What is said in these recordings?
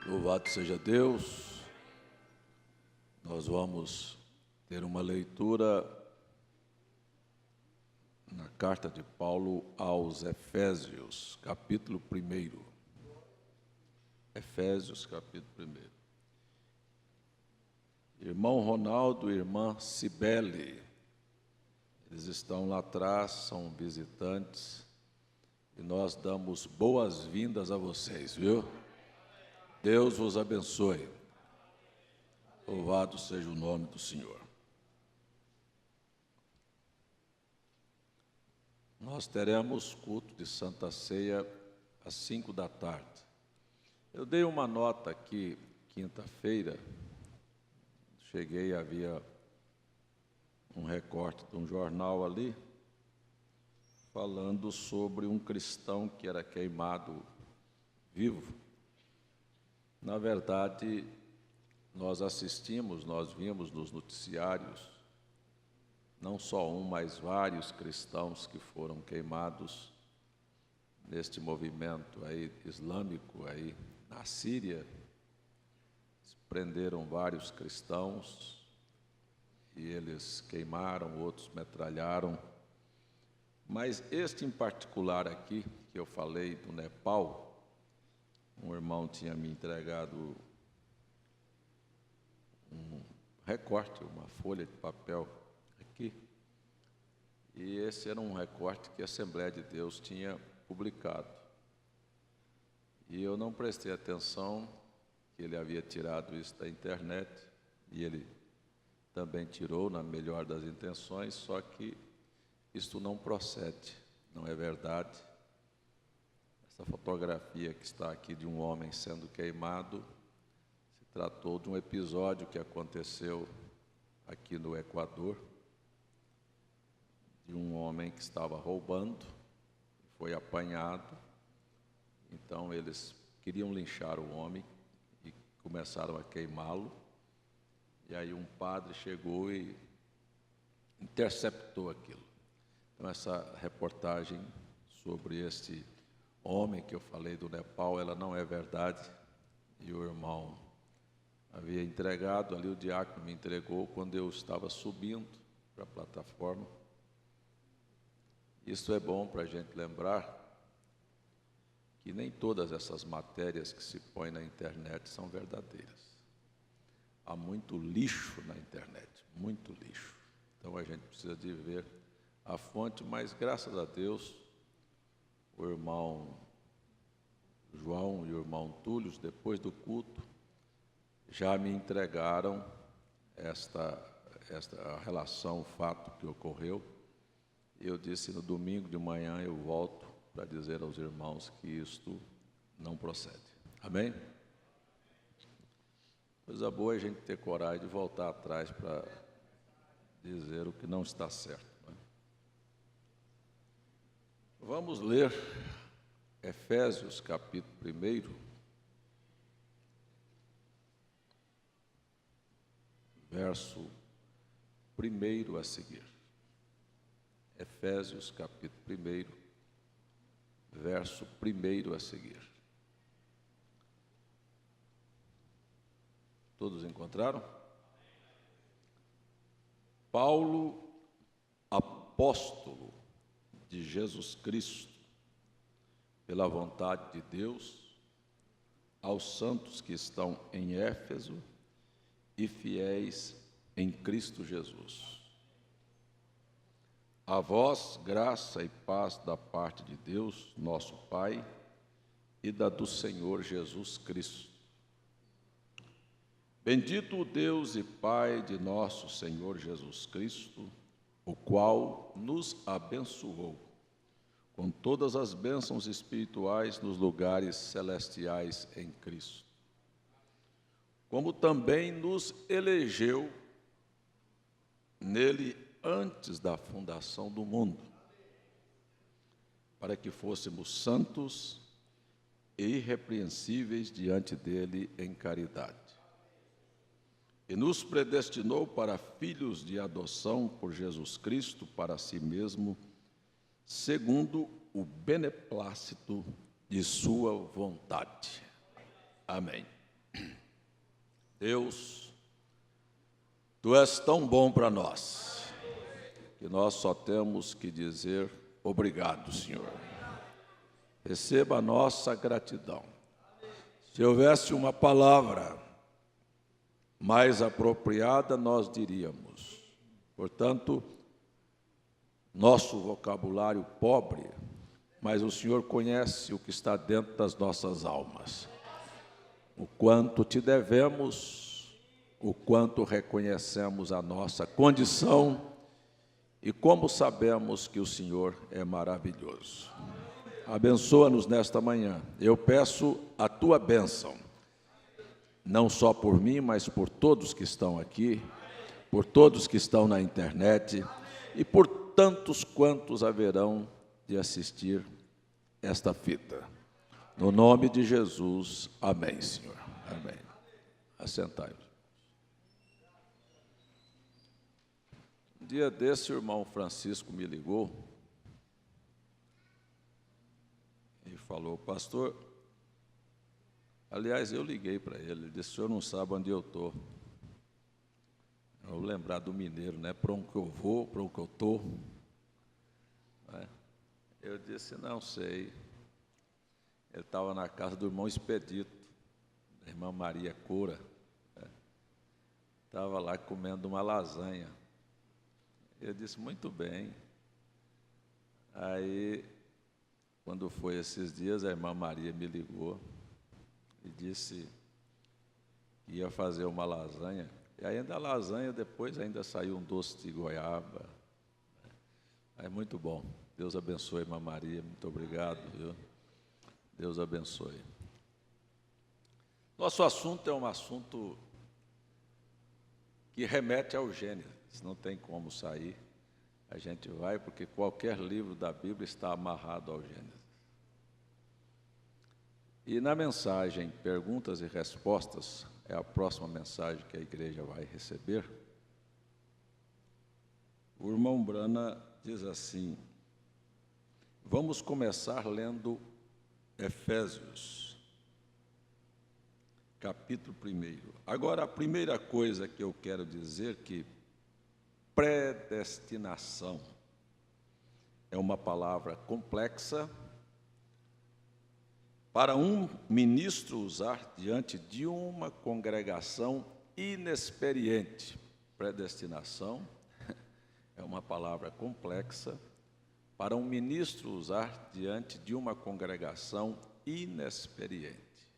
Louvado seja Deus. Nós vamos ter uma leitura na carta de Paulo aos Efésios, capítulo 1. Efésios, capítulo 1. Irmão Ronaldo e irmã Cibele, eles estão lá atrás, são visitantes, e nós damos boas-vindas a vocês, viu? Deus vos abençoe. Louvado seja o nome do Senhor. Nós teremos culto de Santa Ceia às 5 da tarde. Eu dei uma nota aqui, quinta-feira, cheguei, havia um recorte de um jornal ali, falando sobre um cristão que era queimado vivo. Na verdade, nós vimos nos noticiários, não só um, mas vários cristãos que foram queimados neste movimento aí islâmico aí na Síria. Prenderam vários cristãos e eles queimaram, outros metralharam. Mas este em particular aqui, que eu falei do Nepal, um irmão tinha me entregado um recorte, uma folha de papel aqui, e esse era um recorte que a Assembleia de Deus tinha publicado. E eu não prestei atenção que ele havia tirado isso da internet, e ele também tirou na melhor das intenções, só que isto não procede, não é verdade. Essa fotografia que está aqui de um homem sendo queimado se tratou de um episódio que aconteceu aqui no Equador, de um homem que estava roubando, foi apanhado. Então eles queriam linchar o homem e começaram a queimá-lo. E aí um padre chegou e interceptou aquilo. Então essa reportagem sobre este homem que eu falei do Nepal, ela não é verdade. E o irmão havia entregado, ali o diácono me entregou quando eu estava subindo para a plataforma. Isso é bom para a gente lembrar que nem todas essas matérias que se põem na internet são verdadeiras. Há muito lixo na internet, muito lixo. Então a gente precisa de ver a fonte, mas graças a Deus, o irmão João e o irmão Túlio, depois do culto, já me entregaram esta relação, o fato que ocorreu. E eu disse, no domingo de manhã eu volto para dizer aos irmãos que isto não procede. Amém? Coisa boa é a gente ter coragem de voltar atrás para dizer o que não está certo. Né? Vamos ler Efésios, capítulo 1, verso 1 a seguir. Efésios, capítulo 1, verso 1 a seguir. Todos encontraram? Paulo, apóstolo de Jesus Cristo, pela vontade de Deus, aos santos que estão em Éfeso e fiéis em Cristo Jesus. A vós, graça e paz da parte de Deus, nosso Pai, e da do Senhor Jesus Cristo. Bendito o Deus e Pai de nosso Senhor Jesus Cristo, o qual nos abençoou com todas as bênçãos espirituais nos lugares celestiais em Cristo, como também nos elegeu nele antes da fundação do mundo, para que fôssemos santos e irrepreensíveis diante dele em caridade. E nos predestinou para filhos de adoção por Jesus Cristo para si mesmo, segundo o beneplácito de sua vontade. Amém. Deus, Tu és tão bom para nós, que nós só temos que dizer obrigado, Senhor. Receba a nossa gratidão. Se houvesse uma palavra mais apropriada, nós diríamos. Portanto, nosso vocabulário pobre, mas o Senhor conhece o que está dentro das nossas almas. O quanto te devemos, o quanto reconhecemos a nossa condição e como sabemos que o Senhor é maravilhoso. Abençoa-nos nesta manhã. Eu peço a Tua bênção, não só por mim, mas por todos que estão aqui, por todos que estão na internet e por tantos quantos haverão de assistir esta fita. No nome de Jesus, amém, Senhor. Amém. Assentai-vos. Um dia desse, o irmão Francisco me ligou e falou: pastor, aliás, eu liguei para ele, ele disse: o senhor não sabe onde eu estou. Eu vou lembrar do mineiro, né? Para onde eu vou, para onde eu estou. Eu disse: não sei. Ele estava na casa do irmão Expedito, da irmã Maria Cura. Estava lá comendo uma lasanha. Eu disse: muito bem. Aí, quando foi esses dias, a irmã Maria me ligou e disse que ia fazer uma lasanha. E ainda a lasanha, depois ainda saiu um doce de goiaba. É muito bom. Deus abençoe, irmã Maria. Muito obrigado, viu? Deus abençoe. Nosso assunto é um assunto que remete ao Gênesis. Não tem como sair. A gente vai, porque qualquer livro da Bíblia está amarrado ao Gênesis. E na mensagem Perguntas e Respostas, é a próxima mensagem que a igreja vai receber, o irmão Brana diz assim: vamos começar lendo Efésios, capítulo 1. Agora, a primeira coisa que eu quero dizer é que predestinação é uma palavra complexa para um ministro usar diante de uma congregação inexperiente. Predestinação é uma palavra complexa para um ministro usar diante de uma congregação inexperiente.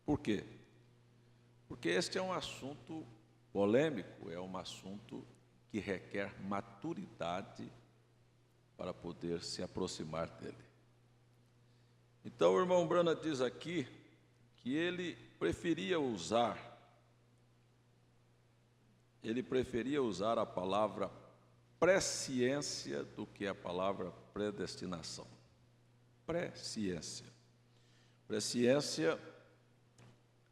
Por quê? Porque este é um assunto polêmico, é um assunto que requer maturidade para poder se aproximar dele. Então, o irmão Brana diz aqui que ele preferia usar a palavra presciência do que a palavra predestinação. Presciência. Presciência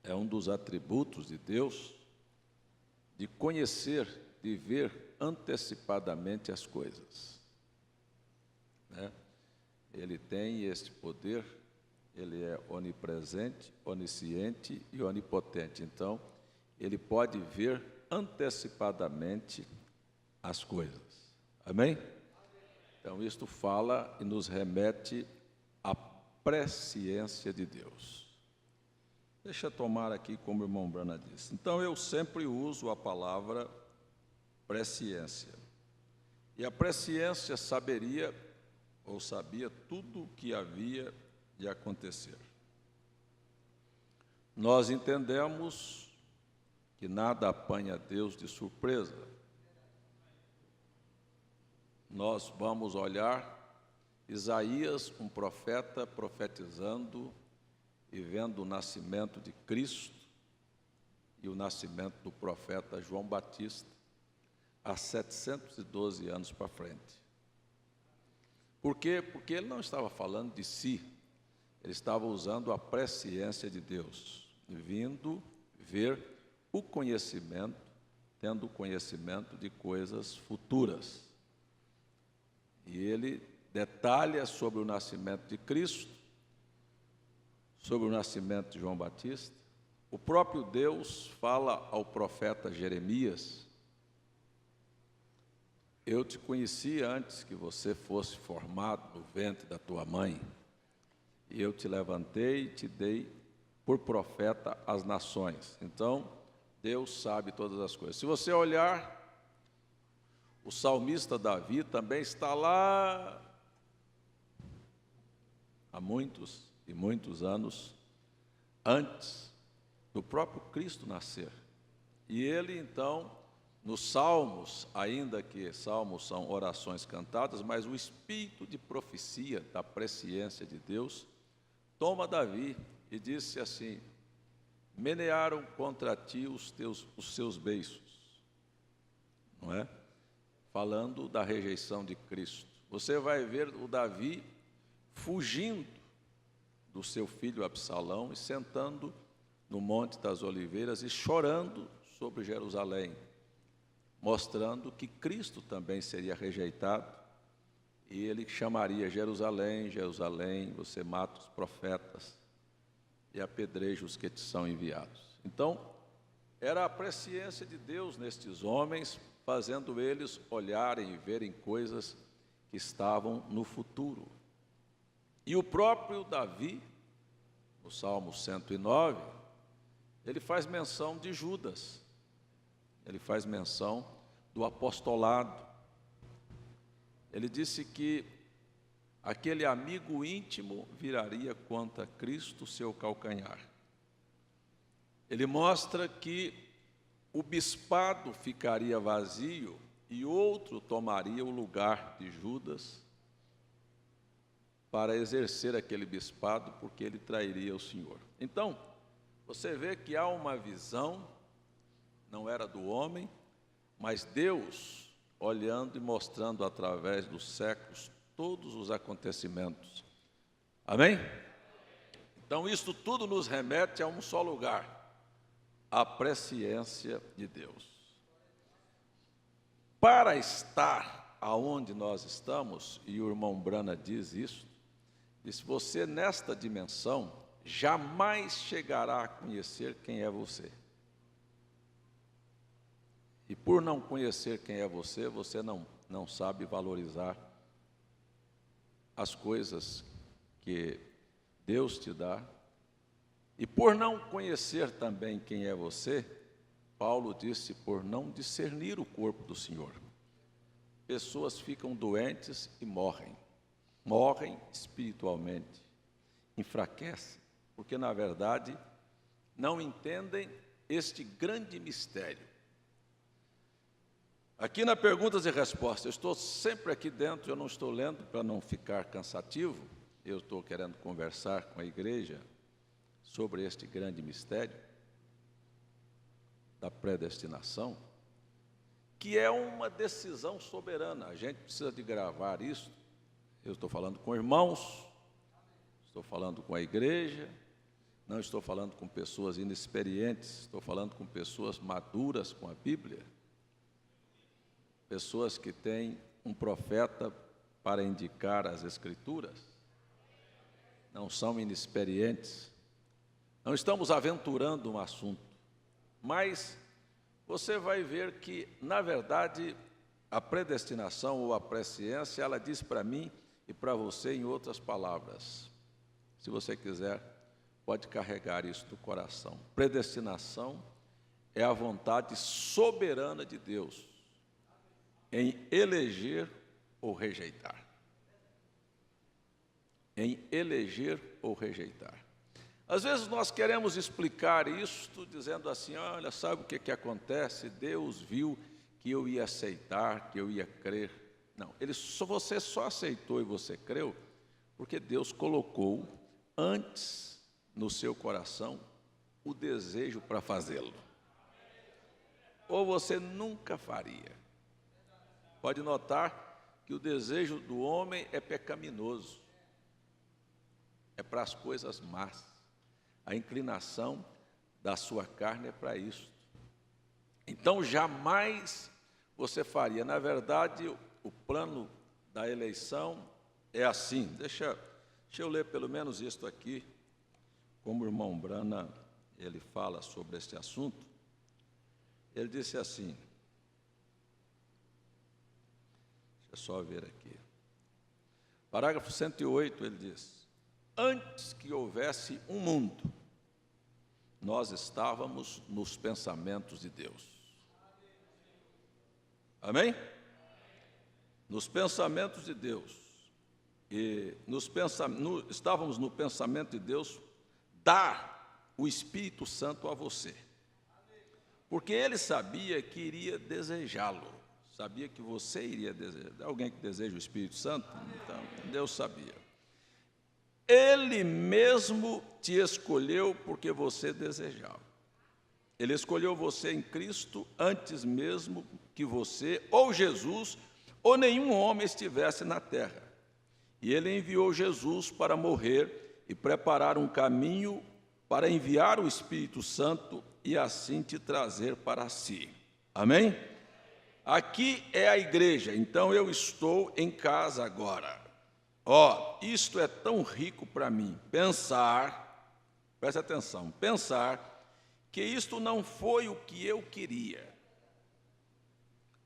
é um dos atributos de Deus de conhecer, de ver antecipadamente as coisas. Ele tem este poder, ele é onipresente, onisciente e onipotente. Então, ele pode ver antecipadamente as coisas. Amém? Então, isto fala e nos remete à presciência de Deus. Deixa eu tomar aqui como o irmão Brana disse. Então, eu sempre uso a palavra presciência. E a presciência sabia tudo o que havia de acontecer. Nós entendemos que nada apanha Deus de surpresa. Nós vamos olhar Isaías, um profeta, profetizando e vendo o nascimento de Cristo e o nascimento do profeta João Batista, há 712 anos para frente. Por quê? Porque ele não estava falando de si, ele estava usando a presciência de Deus, vindo ver o conhecimento, tendo o conhecimento de coisas futuras. E ele detalha sobre o nascimento de Cristo, sobre o nascimento de João Batista, O próprio Deus fala ao profeta Jeremias: eu te conheci antes que você fosse formado no ventre da tua mãe, e eu te levantei e te dei por profeta às nações. Então, Deus sabe todas as coisas. Se você olhar, o salmista Davi também está lá há muitos e muitos anos antes do próprio Cristo nascer. E ele, então, nos salmos, ainda que salmos são orações cantadas, mas o espírito de profecia, da presciência de Deus, toma Davi e disse assim: menearam contra ti os seus beiços, não é? Falando da rejeição de Cristo. Você vai ver o Davi fugindo do seu filho Absalão e sentando no Monte das Oliveiras e chorando sobre Jerusalém, mostrando que Cristo também seria rejeitado, e ele chamaria: Jerusalém, Jerusalém, você mata os profetas e apedreja os que te são enviados. Então, era a presciência de Deus nestes homens, fazendo eles olharem e verem coisas que estavam no futuro. E o próprio Davi, no Salmo 109, ele faz menção de Judas, ele faz menção do apostolado. Ele disse que aquele amigo íntimo viraria contra Cristo seu calcanhar. Ele mostra que o bispado ficaria vazio e outro tomaria o lugar de Judas para exercer aquele bispado, porque ele trairia o Senhor. Então, você vê que há uma visão, não era do homem, mas Deus olhando e mostrando através dos séculos todos os acontecimentos. Amém? Então, isto tudo nos remete a um só lugar: a presciência de Deus. Para estar aonde nós estamos, e o irmão Brana diz isso, diz: você nesta dimensão jamais chegará a conhecer quem é você. E por não conhecer quem é você, você não sabe valorizar as coisas que Deus te dá. E por não conhecer também quem é você, Paulo disse: por não discernir o corpo do Senhor. Pessoas ficam doentes e morrem espiritualmente, enfraquecem, porque na verdade não entendem este grande mistério. Aqui na perguntas e respostas, eu estou sempre aqui dentro, eu não estou lendo para não ficar cansativo, eu estou querendo conversar com a igreja sobre este grande mistério da predestinação, que é uma decisão soberana. A gente precisa de gravar isso. Eu estou falando com irmãos, estou falando com a igreja, não estou falando com pessoas inexperientes, estou falando com pessoas maduras com a Bíblia, pessoas que têm um profeta para indicar as Escrituras, não são inexperientes. Não estamos aventurando um assunto, mas você vai ver que, na verdade, a predestinação ou a presciência, ela diz para mim e para você em outras palavras. Se você quiser, pode carregar isso do coração. Predestinação é a vontade soberana de Deus em eleger ou rejeitar. Em eleger ou rejeitar. Às vezes nós queremos explicar isto dizendo assim: olha, sabe o que acontece? Deus viu que eu ia aceitar, que eu ia crer. Não, você só aceitou e você creu porque Deus colocou antes no seu coração o desejo para fazê-lo. Ou você nunca faria. Pode notar que o desejo do homem é pecaminoso, é para as coisas más. A inclinação da sua carne é para isso. Então, jamais você faria. Na verdade, o plano da eleição é assim. Deixa eu ler pelo menos isto aqui, como o irmão Brana ele fala sobre este assunto. Ele disse assim, deixa eu só ver aqui, parágrafo 108, ele diz: antes que houvesse um mundo, nós estávamos nos pensamentos de Deus. Amém? Nos pensamentos de Deus. E estávamos no pensamento de Deus dar o Espírito Santo a você. Porque Ele sabia que iria desejá-lo. Sabia que você iria desejar. Alguém que deseja o Espírito Santo? Então, Deus sabia. Ele mesmo te escolheu porque você desejava. Ele escolheu você em Cristo antes mesmo que você, ou Jesus, ou nenhum homem estivesse na terra. E Ele enviou Jesus para morrer e preparar um caminho para enviar o Espírito Santo e assim te trazer para si. Amém? Aqui é a igreja, então eu estou em casa agora. Isto é tão rico para mim, pensar, preste atenção, pensar que isto não foi o que eu queria,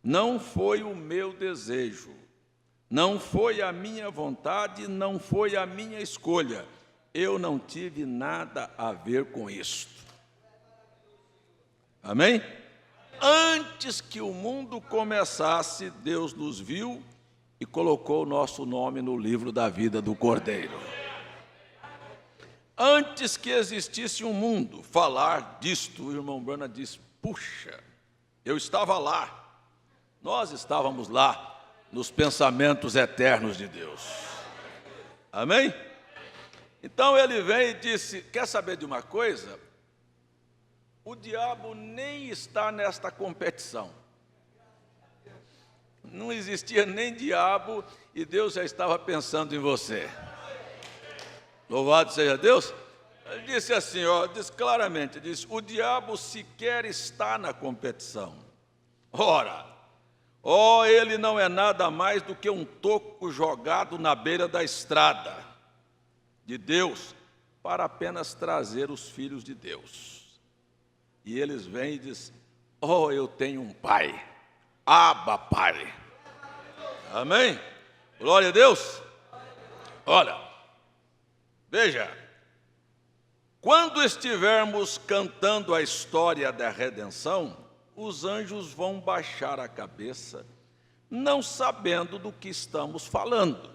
não foi o meu desejo, não foi a minha vontade, não foi a minha escolha. Eu não tive nada a ver com isto. Amém? Antes que o mundo começasse, Deus nos viu e colocou o nosso nome no livro da vida do Cordeiro. Antes que existisse um mundo, falar disto, o irmão Branham diz: puxa, eu estava lá. Nós estávamos lá, nos pensamentos eternos de Deus. Amém? Então ele vem e disse: quer saber de uma coisa? O diabo nem está nesta competição. Não existia nem diabo e Deus já estava pensando em você. Louvado seja Deus. Ele disse assim, diz claramente, diz: o diabo sequer está na competição. Ora, ele não é nada mais do que um toco jogado na beira da estrada de Deus para apenas trazer os filhos de Deus. E eles vêm e dizem: eu tenho um pai, Abba Pai. Amém? Glória a Deus. Olha, veja, quando estivermos cantando a história da redenção, os anjos vão baixar a cabeça, não sabendo do que estamos falando.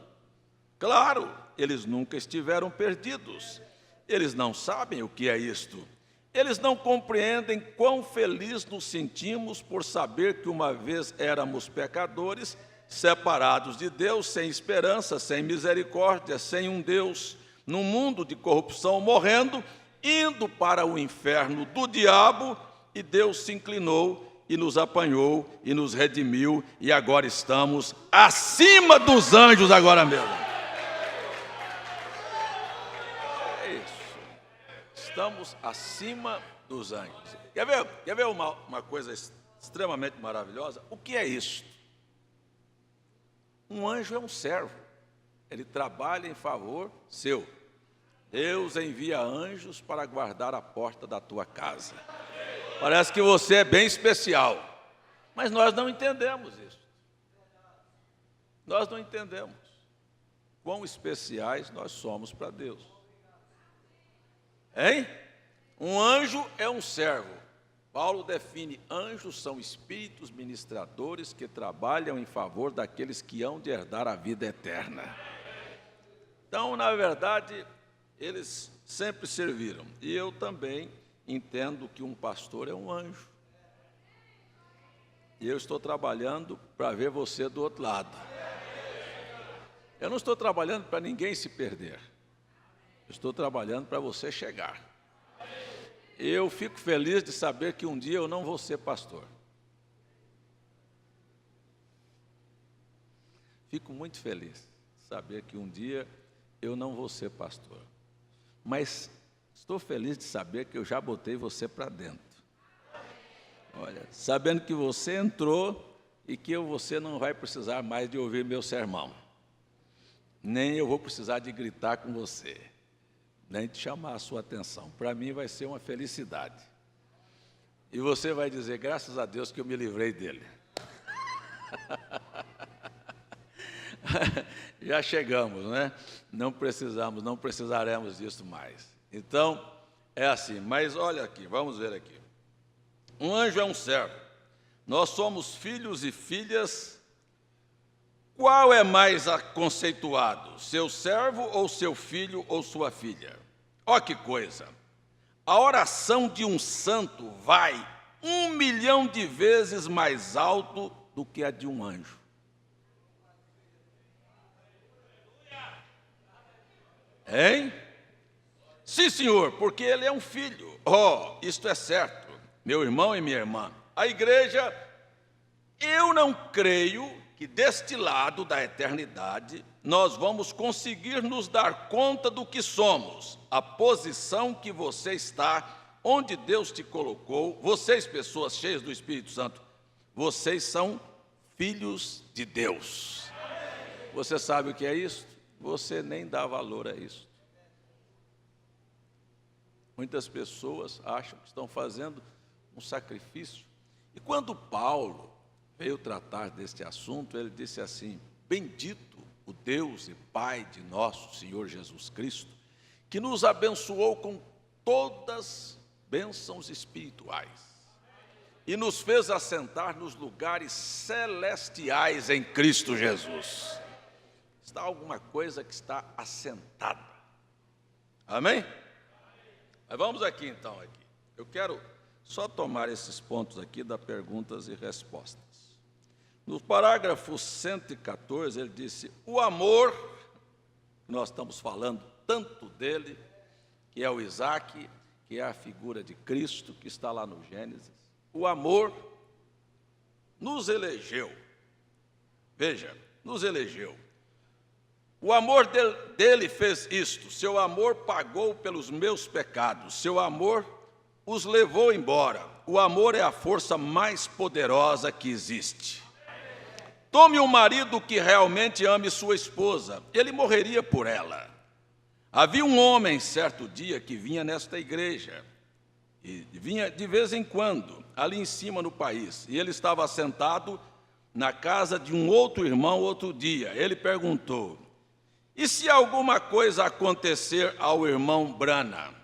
Claro, eles nunca estiveram perdidos, eles não sabem o que é isto. Eles não compreendem quão feliz nos sentimos por saber que uma vez éramos pecadores, separados de Deus, sem esperança, sem misericórdia, sem um Deus, num mundo de corrupção, morrendo, indo para o inferno do diabo, e Deus se inclinou e nos apanhou e nos redimiu, e agora estamos acima dos anjos agora mesmo. Estamos acima dos anjos. Quer ver uma coisa extremamente maravilhosa? O que é isso? Um anjo é um servo. Ele trabalha em favor seu. Deus envia anjos para guardar a porta da tua casa. Parece que você é bem especial. Mas nós não entendemos isso. Nós não entendemos quão especiais nós somos para Deus. Hein? Um anjo é um servo. Paulo define: anjos são espíritos ministradores que trabalham em favor daqueles que hão de herdar a vida eterna. Então, na verdade, eles sempre serviram. E eu também entendo que um pastor é um anjo. E eu estou trabalhando para ver você do outro lado. Eu não estou trabalhando para ninguém se perder. Estou trabalhando para você chegar. Eu fico feliz de saber que um dia eu não vou ser pastor. Fico muito feliz de saber que um dia eu não vou ser pastor. Mas estou feliz de saber que eu já botei você para dentro. Olha, sabendo que você entrou e que você não vai precisar mais de ouvir meu sermão. Nem eu vou precisar de gritar com você. nem te chamar a sua atenção. Para mim vai ser uma felicidade. E você vai dizer, graças a Deus que eu me livrei dele. Já chegamos, né? Não precisaremos disso mais. Então, é assim. Mas olha aqui, vamos ver aqui. Um anjo é um servo. Nós somos filhos e filhas. Qual é mais conceituado? Seu servo ou seu filho ou sua filha? Olha que coisa. A oração de um santo vai 1 milhão de vezes mais alto do que a de um anjo. Hein? Sim, senhor, porque ele é um filho. Oh, isto é certo, meu irmão e minha irmã. A igreja, eu não creio que deste lado da eternidade nós vamos conseguir nos dar conta do que somos, a posição que você está, onde Deus te colocou. Vocês, pessoas cheias do Espírito Santo, vocês são filhos de Deus. Você sabe o que é isso? Você nem dá valor a isso. Muitas pessoas acham que estão fazendo um sacrifício. E quando Paulo veio tratar deste assunto, ele disse assim: bendito o Deus e Pai de nosso Senhor Jesus Cristo, que nos abençoou com todas bênçãos espirituais e nos fez assentar nos lugares celestiais em Cristo Jesus. Está alguma coisa que está assentada. Amém? Mas vamos aqui então. Eu quero só tomar esses pontos aqui da perguntas e respostas. No parágrafo 114, ele disse: o amor, nós estamos falando tanto dele, que é o Isaac, que é a figura de Cristo, que está lá no Gênesis. O amor nos elegeu. Veja, nos elegeu. O amor dele fez isto, seu amor pagou pelos meus pecados, seu amor os levou embora. O amor é a força mais poderosa que existe. Tome um marido que realmente ame sua esposa, ele morreria por ela. Havia um homem, certo dia, que vinha nesta igreja, e vinha de vez em quando, ali em cima no país, e ele estava sentado na casa de um outro irmão outro dia. Ele perguntou: e se alguma coisa acontecer ao irmão Brana?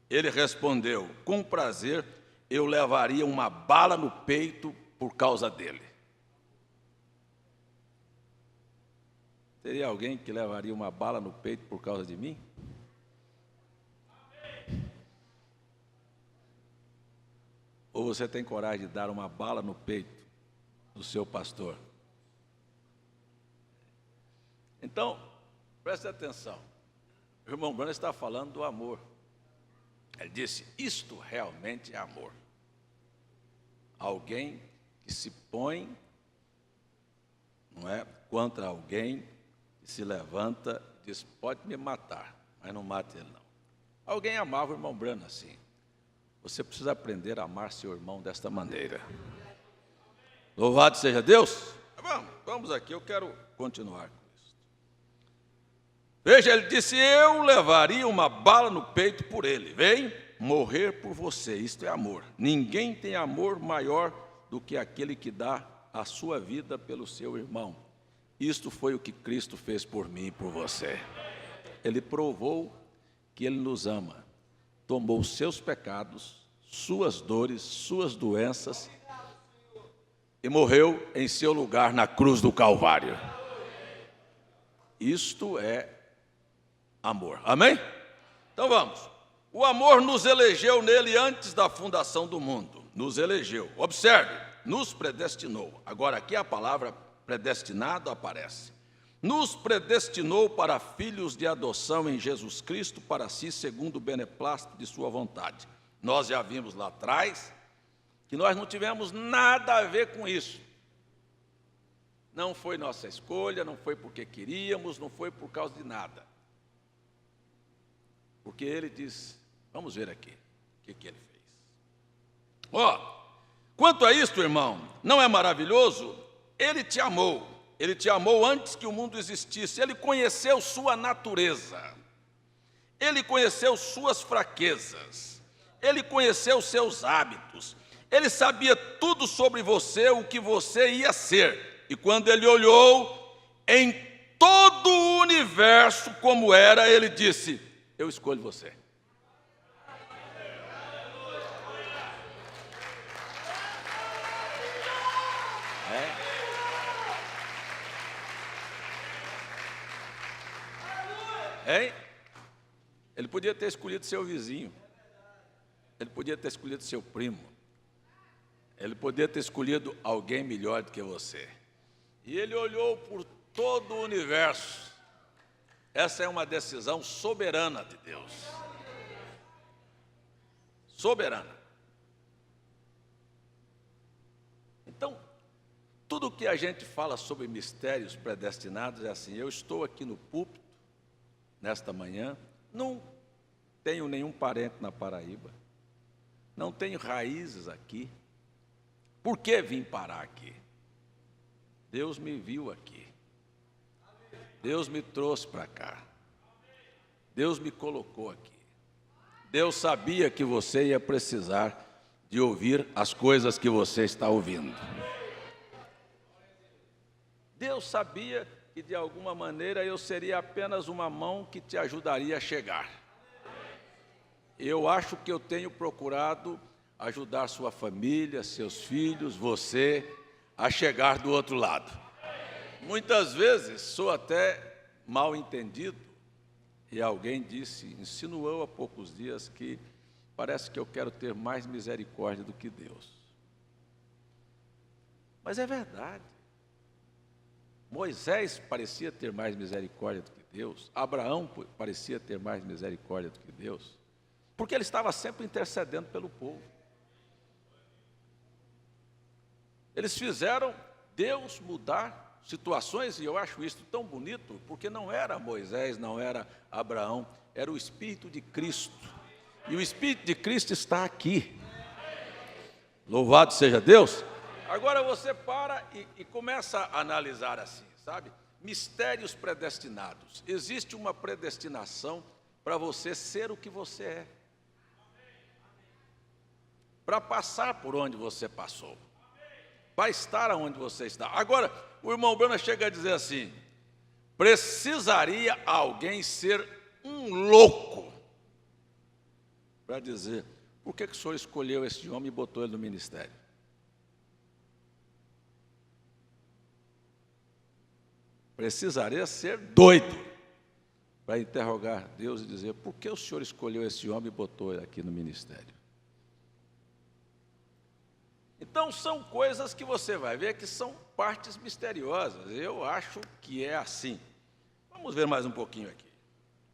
Ele respondeu: com prazer, eu levaria uma bala no peito por causa dele. Teria alguém que levaria uma bala no peito por causa de mim? Ou você tem coragem de dar uma bala no peito do seu pastor? Então, preste atenção. O irmão Brana está falando do amor. Ele disse: isto realmente é amor. Alguém que se põe, não é, contra alguém, que se levanta e diz: pode me matar, mas não mate ele não. Alguém amava o irmão Brana assim. Você precisa aprender a amar seu irmão desta maneira. Louvado seja Deus. Vamos aqui, eu quero continuar. Veja, ele disse: eu levaria uma bala no peito por ele. Vem morrer por você. Isto é amor. Ninguém tem amor maior do que aquele que dá a sua vida pelo seu irmão. Isto foi o que Cristo fez por mim e por você. Ele provou que ele nos ama. Tomou os seus pecados, suas dores, suas doenças e morreu em seu lugar na cruz do Calvário. Isto é amor. Amém? Então vamos. O amor nos elegeu nele antes da fundação do mundo. Nos elegeu. Observe, nos predestinou. Agora aqui a palavra predestinado aparece. Nos predestinou para filhos de adoção em Jesus Cristo para si, segundo o beneplácito de sua vontade. Nós já vimos lá atrás que nós não tivemos nada a ver com isso. Não foi nossa escolha, não foi porque queríamos, não foi por causa de nada. Porque ele diz, vamos ver aqui o que ele fez. Quanto a isto, irmão, não é maravilhoso? Ele te amou. Ele te amou antes que o mundo existisse. Ele conheceu sua natureza. Ele conheceu suas fraquezas, Ele conheceu seus hábitos, Ele sabia tudo sobre você, o que você ia ser. E quando Ele olhou em todo o universo como era, Ele disse: eu escolho você. Hein? Ele podia ter escolhido seu vizinho, ele podia ter escolhido seu primo, ele podia ter escolhido alguém melhor do que você. E ele olhou por todo o universo. Essa é uma decisão soberana de Deus. Soberana. Então, tudo que a gente fala sobre mistérios predestinados é assim: eu estou aqui no púlpito nesta manhã, não tenho nenhum parente na Paraíba, não tenho raízes aqui. Por que vim parar aqui? Deus me viu aqui, Deus me trouxe para cá, Deus me colocou aqui. Deus sabia que você ia precisar de ouvir as coisas que você está ouvindo. Deus sabia que de alguma maneira eu seria apenas uma mão que te ajudaria a chegar. Eu acho que eu tenho procurado ajudar sua família, seus filhos, você, a chegar do outro lado. Muitas vezes sou até mal entendido, e alguém insinuou há poucos dias que parece que eu quero ter mais misericórdia do que Deus. Mas é verdade. Moisés parecia ter mais misericórdia do que Deus, Abraão parecia ter mais misericórdia do que Deus, porque ele estava sempre intercedendo pelo povo. Eles fizeram Deus mudar situações, e eu acho isso tão bonito, porque não era Moisés, não era Abraão, era o Espírito de Cristo, e o Espírito de Cristo está aqui. Louvado seja Deus. Agora você para e começa a analisar assim, sabe? Mistérios predestinados. Existe uma predestinação para você ser o que você é, para passar por onde você passou, para estar onde você está. Agora, o irmão Branham chega a dizer assim: precisaria alguém ser um louco para dizer, por que o senhor escolheu esse homem e botou ele no ministério? Precisaria ser doido para interrogar Deus e dizer, por que o senhor escolheu esse homem e botou ele aqui no ministério? Então são coisas que você vai ver que são partes misteriosas. Eu acho que é assim. Vamos ver mais um pouquinho aqui.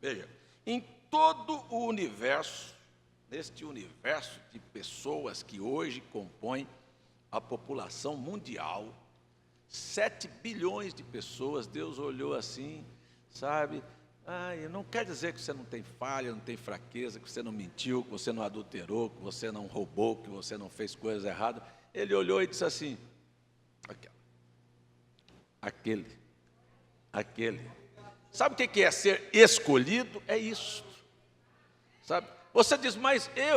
Veja, em todo o universo, neste universo de pessoas que hoje compõem a população mundial, 7 bilhões de pessoas, Deus olhou assim, sabe? Não quer dizer que você não tem falha, não tem fraqueza, que você não mentiu, que você não adulterou, que você não roubou, que você não fez coisas erradas. Ele olhou e disse assim, aquele. Sabe o que é ser escolhido? É isso, sabe? Você diz, mas é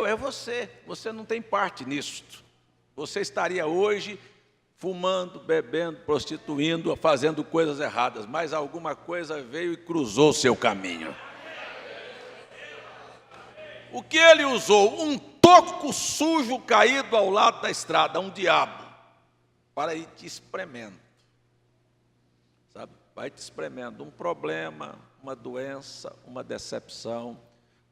você não tem parte nisto. Você estaria hoje fumando, bebendo, prostituindo, fazendo coisas erradas, mas alguma coisa veio e cruzou o seu caminho. O que ele usou? Um toco sujo caído ao lado da estrada, um diabo, para ir te espremendo, sabe? Vai te espremendo um problema, uma doença, uma decepção,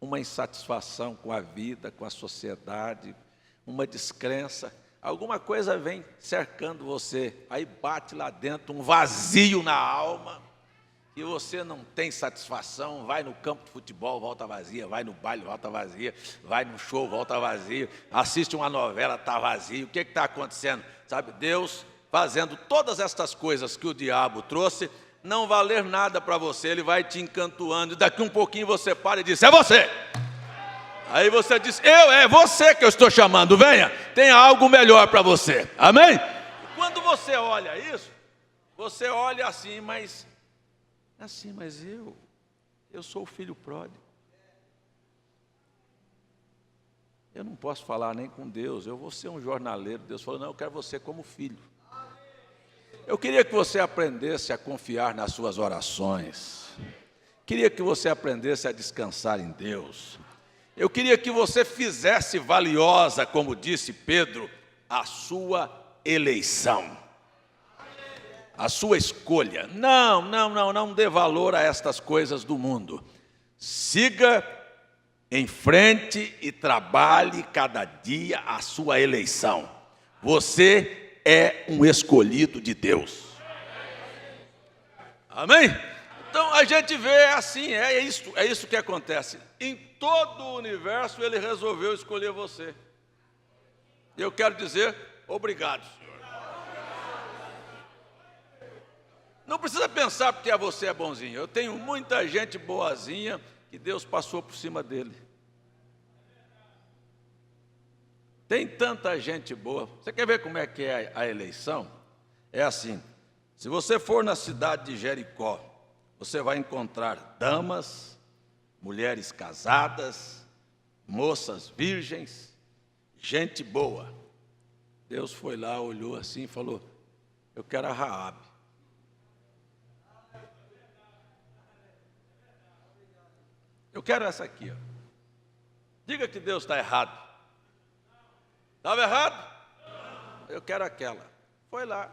uma insatisfação com a vida, com a sociedade, uma descrença. Alguma coisa vem cercando você, aí bate lá dentro um vazio na alma, e você não tem satisfação, vai no campo de futebol, volta vazia, vai no baile, volta vazia, vai no show, volta vazio, assiste uma novela, está vazio. O que está acontecendo? Sabe, Deus fazendo todas estas coisas que o diabo trouxe, não valer nada para você, ele vai te encantoando, e daqui um pouquinho você para e diz, é você! Aí você diz, é você que eu estou chamando, venha, tem algo melhor para você, amém? E quando você olha isso, você olha assim, mas eu sou o filho pródigo, eu não posso falar nem com Deus, eu vou ser um jornaleiro. Deus falou, não, eu quero você como filho. Eu queria que você aprendesse a confiar nas suas orações. Queria que você aprendesse a descansar em Deus. Eu queria que você fizesse valiosa, como disse Pedro, a sua eleição, a sua escolha. Não dê valor a estas coisas do mundo. Siga em frente e trabalhe cada dia a sua eleição. Você é um escolhido de Deus. Amém? Então a gente vê assim, é isso que acontece. Em todo o universo ele resolveu escolher você. Eu quero dizer, obrigado, Senhor. Não precisa pensar porque você é bonzinho. Eu tenho muita gente boazinha que Deus passou por cima dele. Tem tanta gente boa. Você quer ver como é que é a eleição? É assim, se você for na cidade de Jericó, você vai encontrar damas, mulheres casadas, moças virgens, gente boa. Deus foi lá, olhou assim e falou, eu quero a Raabe. Eu quero essa aqui, ó. Diga que Deus está errado. Estava errado? Eu quero aquela. Foi lá.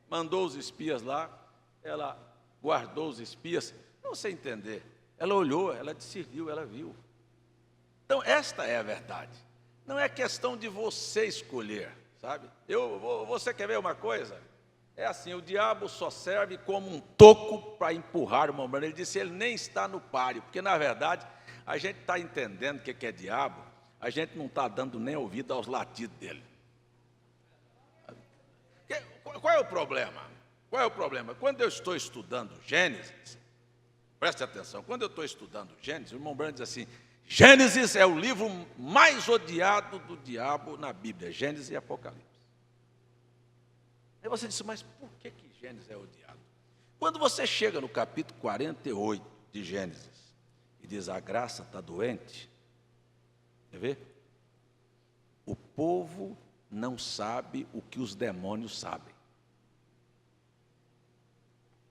Mandou os espias lá. Ela guardou os espias. Não sei entender. Ela olhou, ela discerniu, ela viu. Então, esta é a verdade. Não é questão de você escolher, sabe? Você quer ver uma coisa? É assim, o diabo só serve como um toco para empurrar uma mulher. Ele disse, ele nem está no páreo. Porque, na verdade, a gente está entendendo o que é diabo. A gente não está dando nem ouvido aos latidos dele. Qual é o problema? Qual é o problema? Quando eu estou estudando Gênesis, preste atenção, quando eu estou estudando Gênesis, o irmão Branham diz assim, Gênesis é o livro mais odiado do diabo na Bíblia, Gênesis e Apocalipse. Aí você disse, mas por que Gênesis é odiado? Quando você chega no capítulo 48 de Gênesis e diz, a graça está doente, quer ver? O povo não sabe o que os demônios sabem.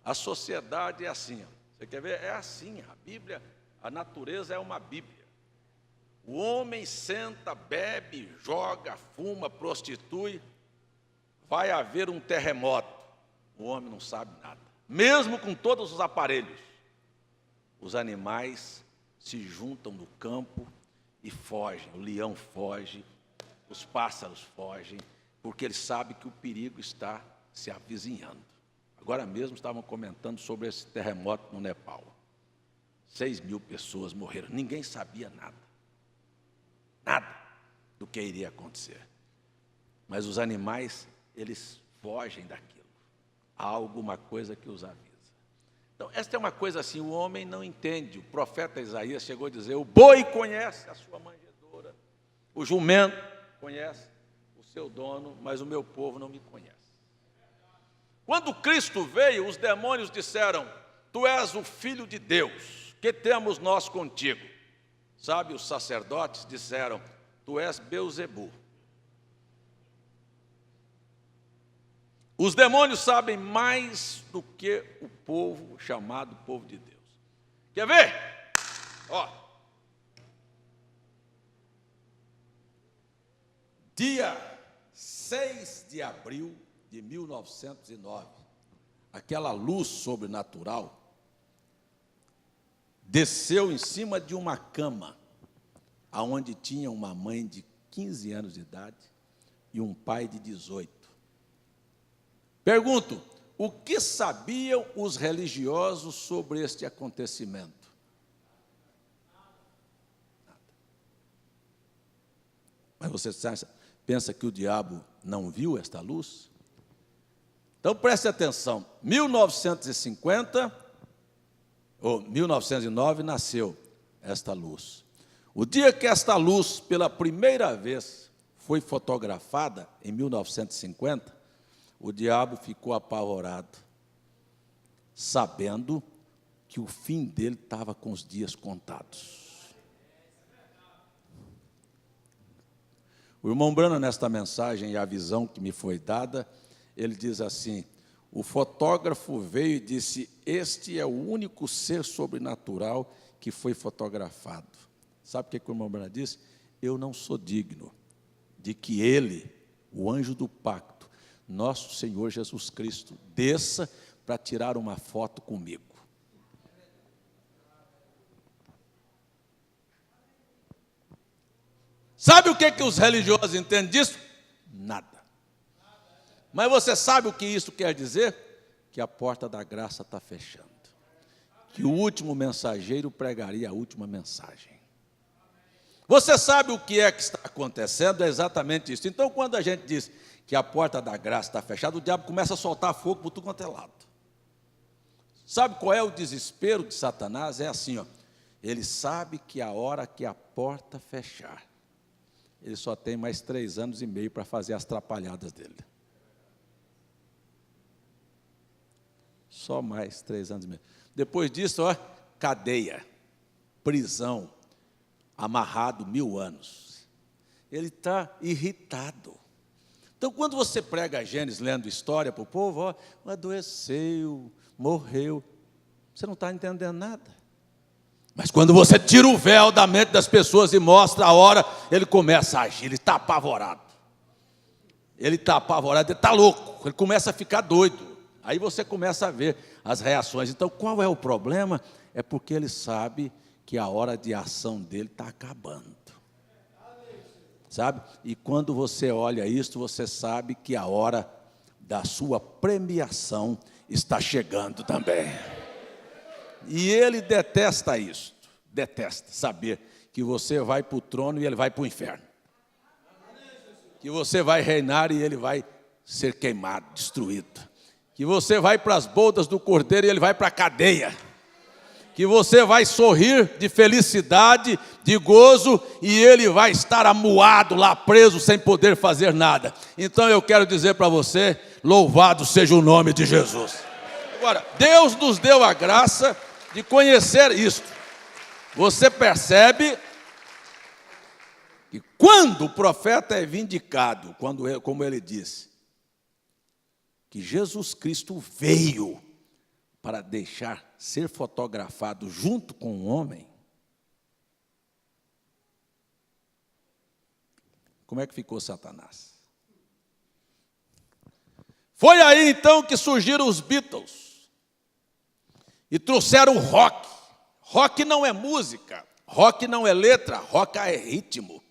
A sociedade é assim, ó. Você quer ver? É assim, a Bíblia, a natureza é uma Bíblia. O homem senta, bebe, joga, fuma, prostitui, vai haver um terremoto. O homem não sabe nada. Mesmo com todos os aparelhos, os animais se juntam no campo e fogem, o leão foge, os pássaros fogem, porque eles sabem que o perigo está se avizinhando. Agora mesmo estavam comentando sobre esse terremoto no Nepal. 6.000 pessoas morreram, ninguém sabia nada do que iria acontecer. Mas os animais, eles fogem daquilo. Há alguma coisa que os avisa. Então, esta é uma coisa assim, o homem não entende. O profeta Isaías chegou a dizer, o boi conhece a sua manjedoura, o jumento conhece o seu dono, mas o meu povo não me conhece. Quando Cristo veio, os demônios disseram, tu és o Filho de Deus, que temos nós contigo? Sabe, os sacerdotes disseram, tu és Beuzebu. Os demônios sabem mais do que o povo chamado povo de Deus. Quer ver? Ó. Dia 6 de abril de 1909, aquela luz sobrenatural desceu em cima de uma cama, aonde tinha uma mãe de 15 anos de idade e um pai de 18. Pergunto, o que sabiam os religiosos sobre este acontecimento? Nada. Mas você pensa que o diabo não viu esta luz? Então preste atenção, 1950 ou 1909 nasceu esta luz. O dia que esta luz pela primeira vez foi fotografada, em 1950, o diabo ficou apavorado, sabendo que o fim dele estava com os dias contados. O irmão Branham, nesta mensagem e a visão que me foi dada, ele diz assim: o fotógrafo veio e disse: este é o único ser sobrenatural que foi fotografado. Sabe o que o irmão Branham disse? Eu não sou digno de que ele, o anjo do pacto, nosso Senhor Jesus Cristo, desça para tirar uma foto comigo. Sabe o que os religiosos entendem disso? Nada. Mas você sabe o que isso quer dizer? Que a porta da graça está fechando. Que o último mensageiro pregaria a última mensagem. Você sabe o que é que está acontecendo? É exatamente isso. Então, quando a gente diz que a porta da graça está fechada, o diabo começa a soltar fogo por tudo quanto é lado. Sabe qual é o desespero de Satanás? É assim, ó. Ele sabe que a hora que a porta fechar, ele só tem mais 3 anos e meio para fazer as trapalhadas dele. Só mais 3 anos e meio. Depois disso, ó, cadeia, prisão, amarrado 1000 anos. Ele está irritado. Então, quando você prega Gênesis lendo história para o povo, ó, adoeceu, morreu, você não está entendendo nada. Mas quando você tira o véu da mente das pessoas e mostra a hora, ele começa a agir, ele está apavorado. Ele está apavorado, ele está louco, ele começa a ficar doido. Aí você começa a ver as reações. Então, qual é o problema? É porque ele sabe que a hora de ação dele está acabando. Sabe? E quando você olha isso, você sabe que a hora da sua premiação está chegando também. E ele detesta isso, detesta saber que você vai para o trono e ele vai para o inferno. Que você vai reinar e ele vai ser queimado, destruído. Que você vai para as bodas do cordeiro e ele vai para a cadeia. Que você vai sorrir de felicidade, de gozo, e ele vai estar amuado lá, preso, sem poder fazer nada. Então eu quero dizer para você, louvado seja o nome de Jesus. Agora, Deus nos deu a graça de conhecer isto. Você percebe que quando o profeta é vindicado, como ele disse, que Jesus Cristo veio para deixar ser fotografado junto com o homem, como é que ficou Satanás? Foi aí então que surgiram os Beatles e trouxeram o rock. Rock não é música, rock não é letra, rock é ritmo.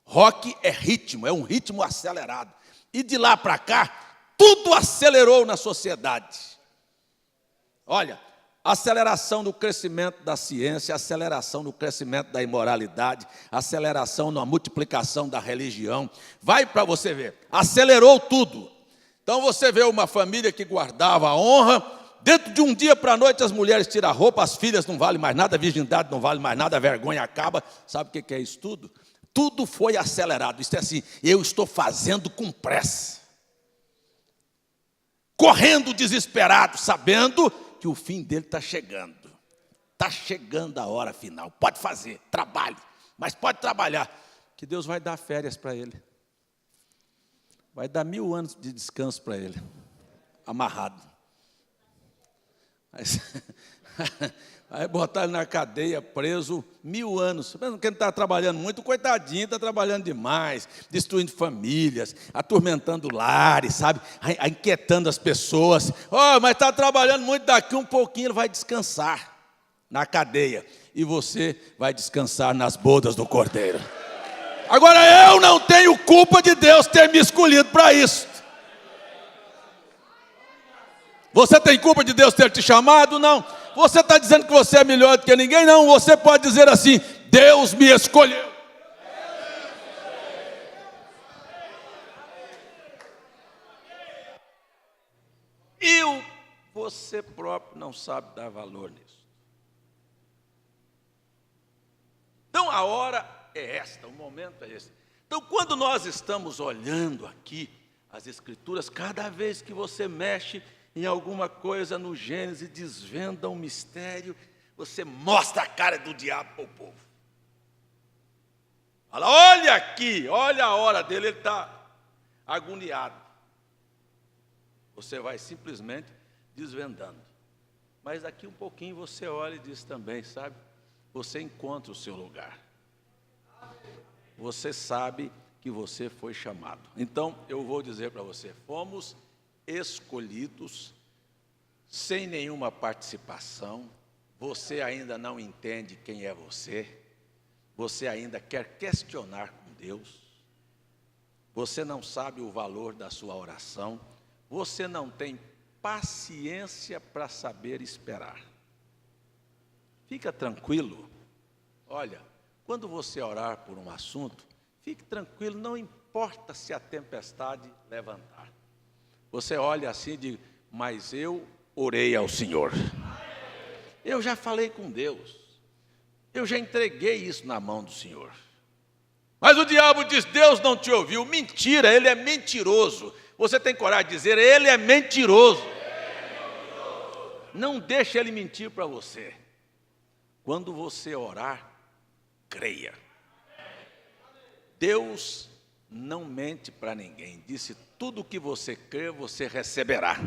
Rock é ritmo, é um ritmo acelerado. E de lá para cá, tudo acelerou na sociedade. Olha, aceleração no crescimento da ciência, aceleração no crescimento da imoralidade, aceleração na multiplicação da religião. Vai para você ver, acelerou tudo. Então você vê uma família que guardava a honra, dentro de um dia para a noite as mulheres tiram a roupa, as filhas não valem mais nada, a virgindade não vale mais nada, a vergonha acaba. Sabe o que é isso tudo? Tudo foi acelerado. Isso é assim, eu estou fazendo com pressa. Correndo desesperado, sabendo que o fim dele está chegando. Está chegando a hora final. Pode fazer, trabalhe, mas pode trabalhar, que Deus vai dar férias para ele. Vai dar 1000 anos de descanso para ele, amarrado. Vai botar ele na cadeia, preso, 1000 anos. Mesmo que ele está trabalhando muito, coitadinho, está trabalhando demais, destruindo famílias, atormentando lares, sabe? Inquietando as pessoas. Oh, mas está trabalhando muito, daqui um pouquinho ele vai descansar na cadeia. E você vai descansar nas bodas do Cordeiro. Agora eu não tenho culpa de Deus ter me escolhido para isso. Você tem culpa de Deus ter te chamado? Não. Você está dizendo que você é melhor do que ninguém? Não. Você pode dizer assim: Deus me escolheu. E você próprio não sabe dar valor nisso. Então a hora é esta, o momento é esse. Então quando nós estamos olhando aqui as Escrituras, cada vez que você mexe em alguma coisa no Gênesis, desvenda um mistério, você mostra a cara do diabo para o povo. Fala, olha ele aqui, olha a hora dele, ele está agoniado. Você vai simplesmente desvendando. Mas daqui um pouquinho você olha e diz também, sabe? Você encontra o seu lugar. Você sabe que você foi chamado. Então, eu vou dizer para você, fomos escolhidos sem nenhuma participação. Você ainda não entende quem é você. Você ainda quer questionar com Deus. Você não sabe o valor da sua oração. Você não tem paciência para saber esperar. Fica tranquilo. Olha, quando você orar por um assunto, fique tranquilo, não importa se a tempestade levantar. Você olha assim e diz, mas eu orei ao Senhor. Eu já falei com Deus. Eu já entreguei isso na mão do Senhor. Mas o diabo diz, Deus não te ouviu. Mentira, ele é mentiroso. Você tem coragem de dizer, ele é mentiroso. Não deixe ele mentir para você. Quando você orar, creia. Deus não mente para ninguém. Disse, tudo que você crer, você receberá.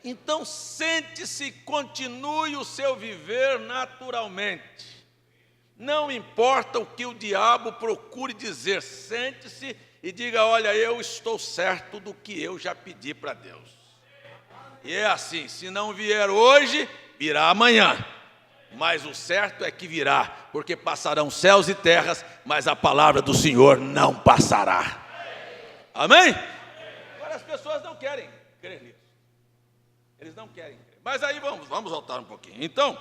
Então, sente-se, continue o seu viver naturalmente. Não importa o que o diabo procure dizer, sente-se e diga, olha, eu estou certo do que eu já pedi para Deus. E é assim, se não vier hoje, virá amanhã. Mas o certo é que virá, porque passarão céus e terras, mas a palavra do Senhor não passará. Amém? Agora as pessoas não querem crer nisso. Eles não querem crer. Mas aí vamos voltar um pouquinho. Então,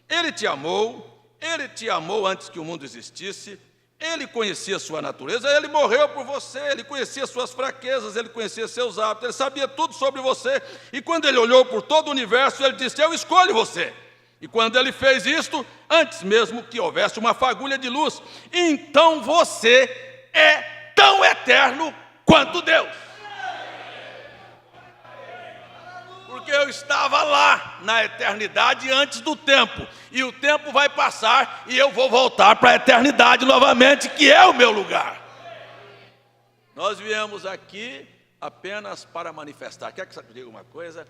Ele te amou antes que o mundo existisse, Ele conhecia a sua natureza, Ele morreu por você, Ele conhecia suas fraquezas, Ele conhecia seus hábitos, Ele sabia tudo sobre você, e quando Ele olhou por todo o universo, Ele disse, eu escolho você. E quando Ele fez isto, antes mesmo que houvesse uma fagulha de luz, então você é tão eterno quanto Deus. Porque eu estava lá na eternidade antes do tempo, e o tempo vai passar, e eu vou voltar para a eternidade novamente, que é o meu lugar. Nós viemos aqui apenas para manifestar. Quer que eu diga uma coisa?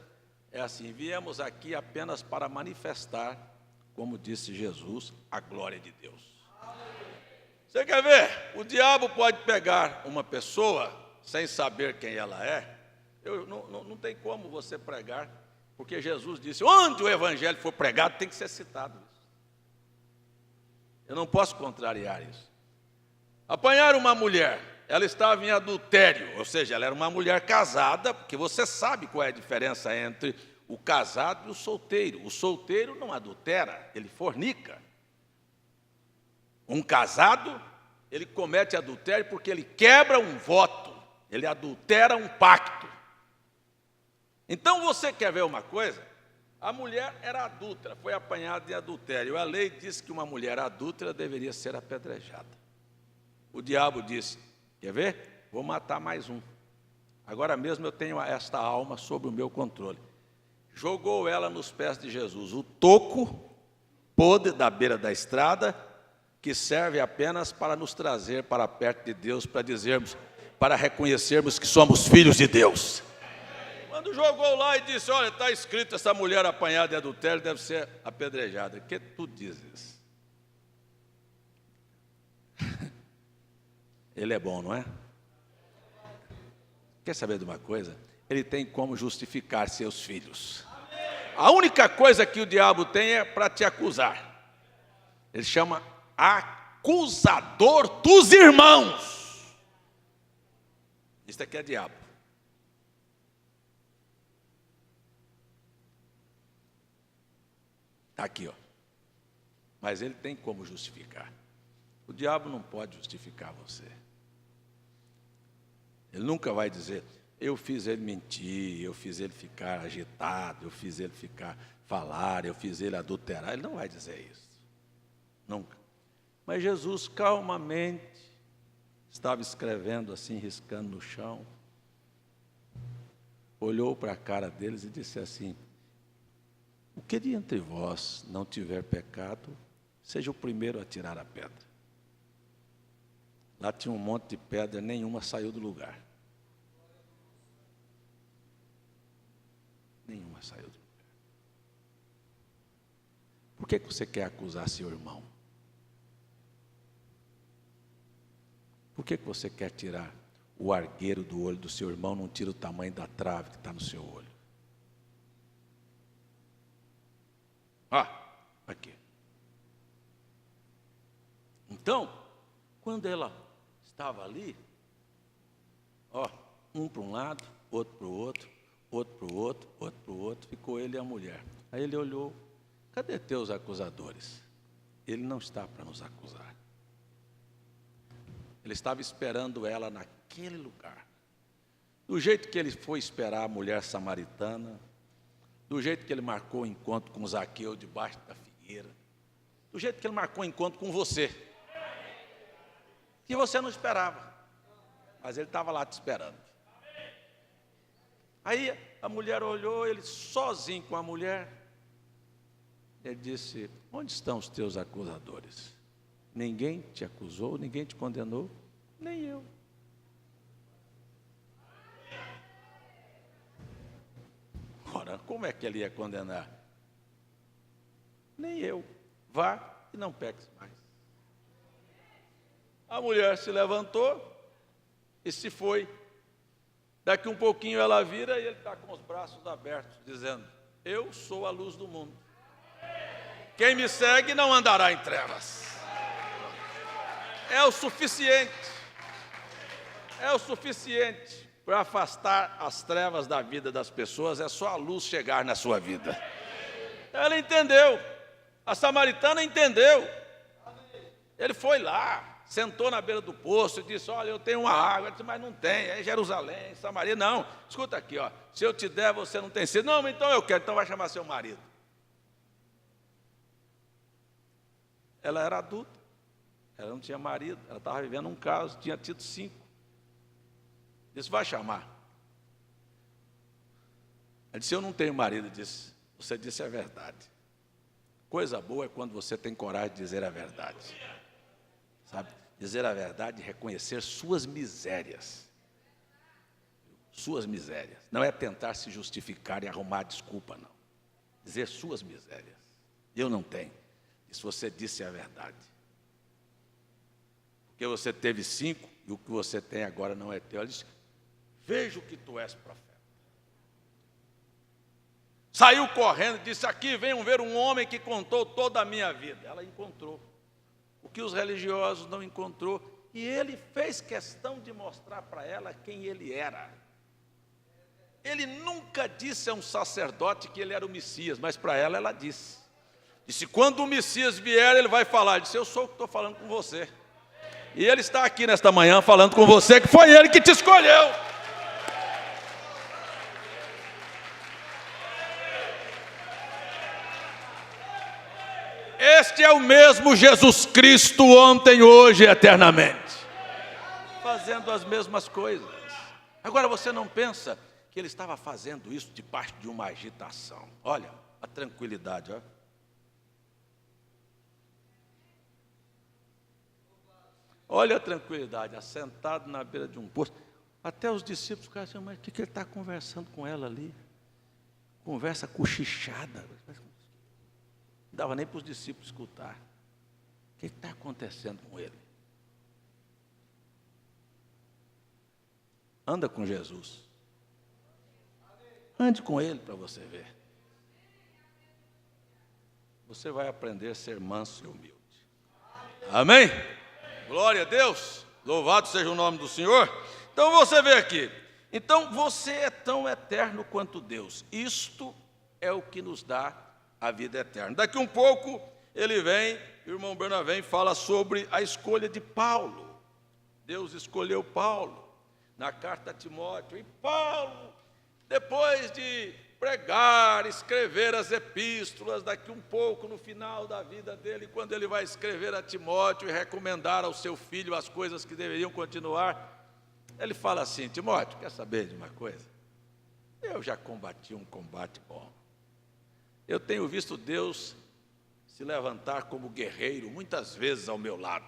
É assim, viemos aqui apenas para manifestar, como disse Jesus, a glória de Deus. Você quer ver? O diabo pode pegar uma pessoa sem saber quem ela é. Não tem como você pregar, porque Jesus disse, onde o evangelho for pregado, tem que ser citado isso. Eu não posso contrariar isso. Apanhar uma mulher, ela estava em adultério, ou seja, ela era uma mulher casada, porque você sabe qual é a diferença entre o casado e o solteiro. O solteiro não adultera, ele fornica. Um casado, ele comete adultério porque ele quebra um voto, ele adultera um pacto. Então você quer ver uma coisa? A mulher era adúltera, foi apanhada em adultério. A lei disse que uma mulher adúltera deveria ser apedrejada. O diabo disse, quer ver? Vou matar mais um. Agora mesmo eu tenho esta alma sob o meu controle. Jogou ela nos pés de Jesus, o toco podre da beira da estrada, que serve apenas para nos trazer para perto de Deus, para dizermos, para reconhecermos que somos filhos de Deus. Quando jogou lá e disse, olha, está escrito, essa mulher apanhada em adultério deve ser apedrejada. O que tu dizes? Ele é bom, não é? Quer saber de uma coisa? Ele tem como justificar seus filhos. A única coisa que o diabo tem é para te acusar. Ele chama acusador dos irmãos. Isso aqui é diabo. Está aqui, ó. Mas ele tem como justificar. O diabo não pode justificar você. Ele nunca vai dizer, eu fiz ele mentir, eu fiz ele ficar agitado, eu fiz ele falar, eu fiz ele adulterar. Ele não vai dizer isso. Nunca. Mas Jesus calmamente estava escrevendo assim, riscando no chão. Olhou para a cara deles e disse assim, o que de entre vós não tiver pecado, seja o primeiro a tirar a pedra. Lá tinha um monte de pedra, nenhuma saiu do lugar. Nenhuma saiu do lugar. Por que você quer acusar seu irmão? Por que você quer tirar o argueiro do olho do seu irmão, não tira o tamanho da trave que está no seu olho? Aqui. Então, quando ela estava ali, um para um lado, outro para o outro, outro para o outro, outro para o outro, ficou ele e a mulher. Aí ele olhou, cadê teus acusadores? Ele não está para nos acusar. Ele estava esperando ela naquele lugar. Do jeito que ele foi esperar a mulher samaritana, do jeito que ele marcou o encontro com Zaqueu debaixo da figueira, do jeito que ele marcou o encontro com você, que você não esperava, mas ele estava lá te esperando. Aí a mulher olhou, ele sozinho com a mulher, ele disse: onde estão os teus acusadores? Ninguém te acusou, ninguém te condenou, nem eu. Ora, como é que ele ia condenar? Nem eu. Vá e não peques mais. A mulher se levantou e se foi. Daqui um pouquinho ela vira e ele está com os braços abertos, dizendo: eu sou a luz do mundo. Quem me segue não andará em trevas. É o suficiente para afastar as trevas da vida das pessoas. É só a luz chegar na sua vida. Ela entendeu, a samaritana entendeu. Ele foi lá, sentou na beira do poço e disse: olha, eu tenho uma água. Ele disse: mas não tem, é Jerusalém, Samaria. Não, escuta aqui, se eu te der, você não tem sede. Não, então eu quero, então vai chamar seu marido. Ela era adulta. Ela não tinha marido, ela estava vivendo um caso, tinha tido 5. Disse: vai chamar. Ele disse: eu não tenho marido. Disse: você disse a verdade. Coisa boa é quando você tem coragem de dizer a verdade. Sabe? Dizer a verdade e reconhecer suas misérias. Suas misérias. Não é tentar se justificar e arrumar desculpa, não. Dizer suas misérias. Eu não tenho. E se você disse a verdade. Porque você teve 5 e o que você tem agora não é teu. Ele disse: vejo que tu és profeta. Saiu correndo e disse: aqui venham ver um homem que contou toda a minha vida. Ela encontrou o que os religiosos não encontrou, e ele fez questão de mostrar para ela quem ele era. Ele nunca disse a um sacerdote que ele era o Messias, mas para ela disse. Disse: quando o Messias vier, ele vai falar. Disse: eu sou o que estou falando com você. E ele está aqui nesta manhã falando com você que foi ele que te escolheu. Este é o mesmo Jesus Cristo ontem, hoje e eternamente. Fazendo as mesmas coisas. Agora você não pensa que ele estava fazendo isso debaixo de uma agitação. Olha a tranquilidade, Olha a tranquilidade, assentado na beira de um poço. Até os discípulos ficaram assim: mas o que ele está conversando com ela ali? Conversa cochichada. Não dava nem para os discípulos escutar. O que está acontecendo com ele? Anda com Jesus. Ande com ele para você ver. Você vai aprender a ser manso e humilde. Amém? Glória a Deus, louvado seja o nome do Senhor. Então você vê aqui, então você é tão eterno quanto Deus. Isto é o que nos dá a vida eterna. Daqui um pouco ele vem, o irmão Bernabé fala sobre a escolha de Paulo. Deus escolheu Paulo na carta a Timóteo. E Paulo, depois de pregar, escrever as epístolas, daqui um pouco no final da vida dele, quando ele vai escrever a Timóteo e recomendar ao seu filho as coisas que deveriam continuar, ele fala assim: Timóteo, quer saber de uma coisa? Eu já combati um combate bom. Eu tenho visto Deus se levantar como guerreiro muitas vezes ao meu lado.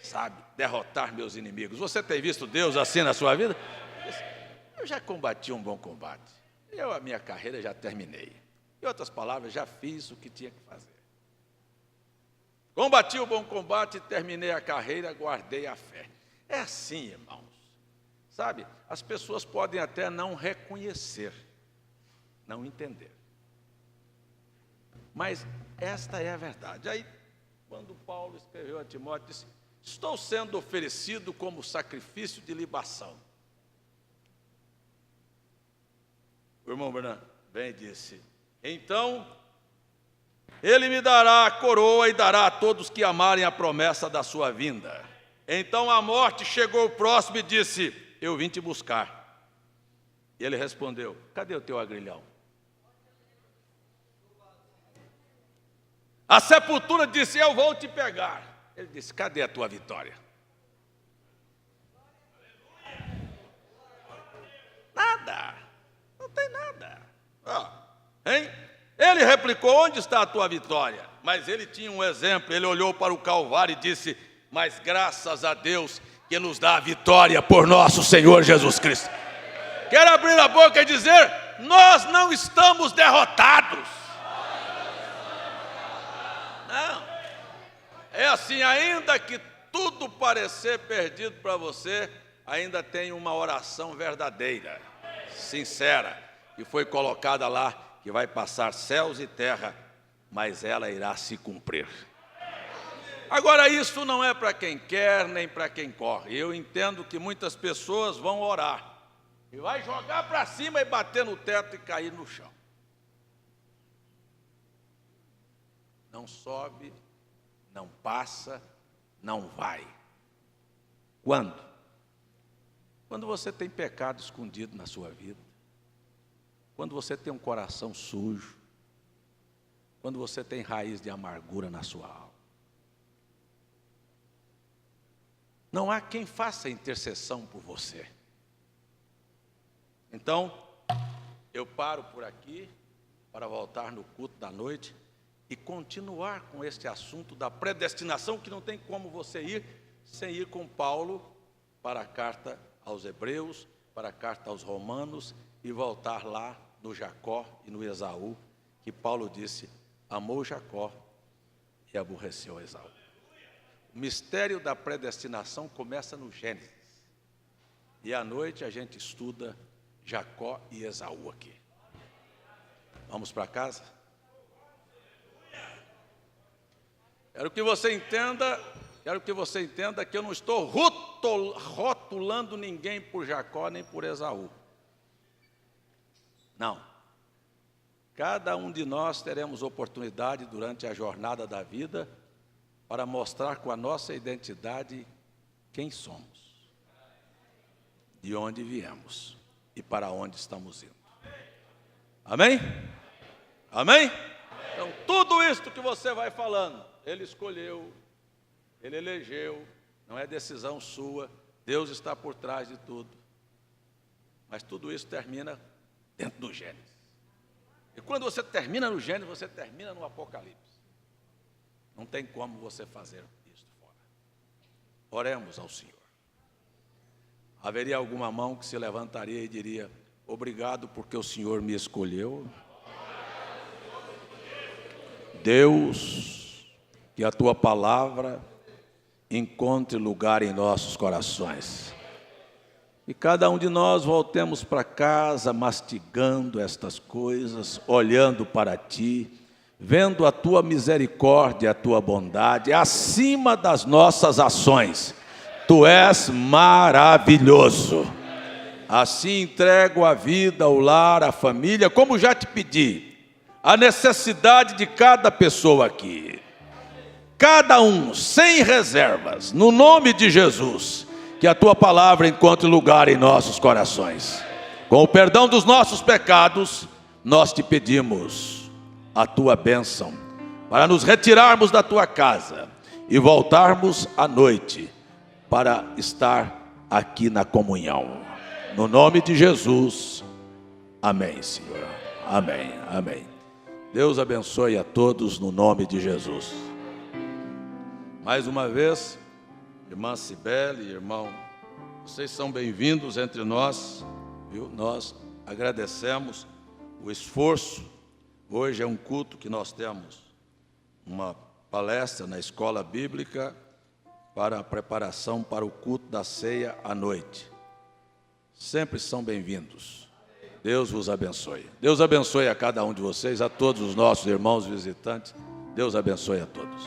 sabe, derrotar meus inimigos. Você tem visto Deus assim na sua vida? Eu já combati um bom combate. A minha carreira já terminei. Em outras palavras, já fiz o que tinha que fazer. Combati o bom combate, terminei a carreira, guardei a fé. É assim, irmãos. Sabe, as pessoas podem até não reconhecer, não entender. Mas esta é a verdade. Aí, quando Paulo escreveu a Timóteo, disse: estou sendo oferecido como sacrifício de libação. O irmão Bernardo bem disse: então, ele me dará a coroa e dará a todos que amarem a promessa da sua vinda. Então a morte chegou próximo e disse: eu vim te buscar. E ele respondeu: cadê o teu agrilhão? A sepultura disse: eu vou te pegar. Ele disse: cadê a tua vitória? Nada, não tem nada. Hein? Ele replicou: onde está a tua vitória? Mas ele tinha um exemplo. Ele olhou para o Calvário e disse: mas graças a Deus que nos dá a vitória por nosso Senhor Jesus Cristo. Quero abrir a boca e dizer: nós não estamos derrotados. Não. É assim, ainda que tudo parecer perdido para você, ainda tem uma oração verdadeira, sincera, que foi colocada lá, que vai passar céus e terra, mas ela irá se cumprir. Agora, isso não é para quem quer, nem para quem corre. Eu entendo que muitas pessoas vão orar, e vai jogar para cima e bater no teto e cair no chão. Não sobe, não passa, não vai. Quando? Quando você tem pecado escondido na sua vida. Quando você tem um coração sujo. Quando você tem raiz de amargura na sua alma. Não há quem faça intercessão por você. Então, eu paro por aqui para voltar no culto da noite e continuar com este assunto da predestinação, que não tem como você ir sem ir com Paulo para a carta aos Hebreus, para a carta aos Romanos e voltar lá no Jacó e no Esaú, que Paulo disse: amou Jacó e aborreceu Esaú. O mistério da predestinação começa no Gênesis. E à noite a gente estuda Jacó e Esaú aqui. Vamos para casa? Quero que você entenda que eu não estou rotulando ninguém por Jacó nem por Esaú. Não. Cada um de nós teremos oportunidade durante a jornada da vida para mostrar com a nossa identidade quem somos, de onde viemos e para onde estamos indo. Amém? Amém? Então, tudo isto que você vai falando, Ele escolheu, Ele elegeu, não é decisão sua, Deus está por trás de tudo. Mas tudo isso termina dentro do Gênesis. E quando você termina no Gênesis, você termina no Apocalipse. Não tem como você fazer isso fora. Oremos ao Senhor. Haveria alguma mão que se levantaria e diria: obrigado porque o Senhor me escolheu. Deus, que a Tua palavra encontre lugar em nossos corações. E cada um de nós voltemos para casa mastigando estas coisas, olhando para Ti, vendo a Tua misericórdia, a Tua bondade, acima das nossas ações. Tu és maravilhoso. Assim entrego a vida, o lar, a família, como já te pedi, a necessidade de cada pessoa aqui. Cada um, sem reservas, no nome de Jesus, que a Tua palavra encontre lugar em nossos corações. Com o perdão dos nossos pecados, nós te pedimos a Tua bênção, para nos retirarmos da Tua casa e voltarmos à noite, para estar aqui na comunhão. No nome de Jesus, amém, Senhor. Amém, amém. Deus abençoe a todos no nome de Jesus. Mais uma vez, Irmã Cibele, irmão, vocês são bem-vindos entre nós, viu? Nós agradecemos o esforço. Hoje é um culto que nós temos uma palestra na escola bíblica para a preparação para o culto da ceia à noite. Sempre são bem-vindos. Deus vos abençoe. Deus abençoe a cada um de vocês, a todos os nossos irmãos visitantes. Deus abençoe a todos.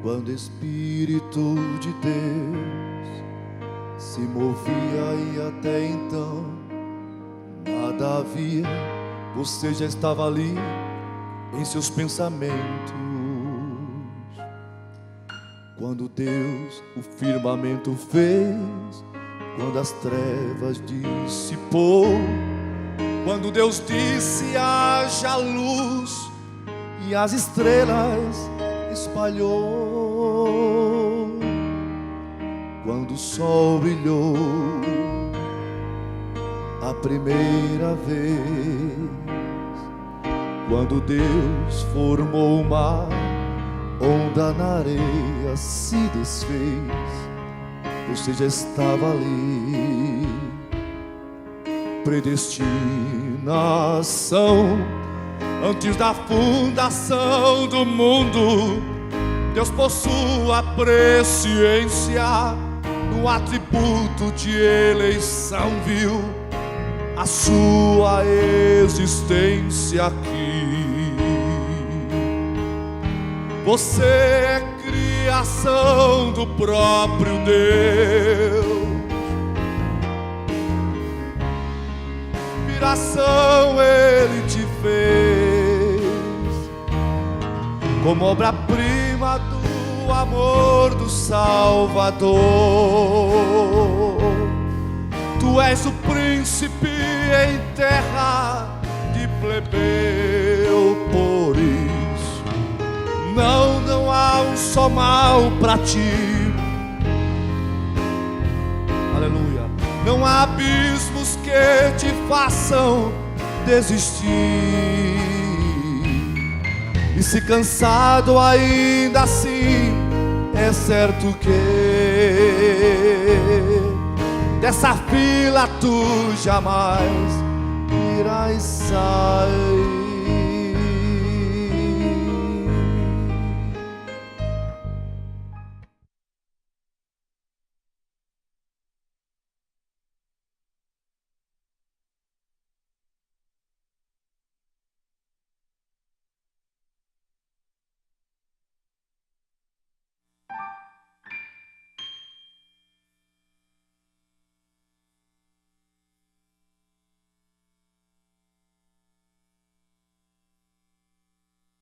Quando o Espírito de Deus se movia e até então nada havia, você já estava ali em seus pensamentos. Quando Deus o firmamento fez, quando as trevas dissipou, quando Deus disse haja luz e as estrelas espalhou, quando o sol brilhou a primeira vez, quando Deus formou o mar, onda na areia se desfez, você já estava ali. Predestinação. Antes da fundação do mundo, Deus por sua presciência, no atributo de eleição, viu a sua existência aqui. Você é criação do próprio Deus. Inspiração Ele te fez como obra-prima do amor do Salvador. Tu és o príncipe em terra de plebeu, por isso não há um só mal pra ti. Aleluia. Não há abismos que te façam desistir. E se cansado ainda assim, é certo que dessa fila tu jamais irás sair.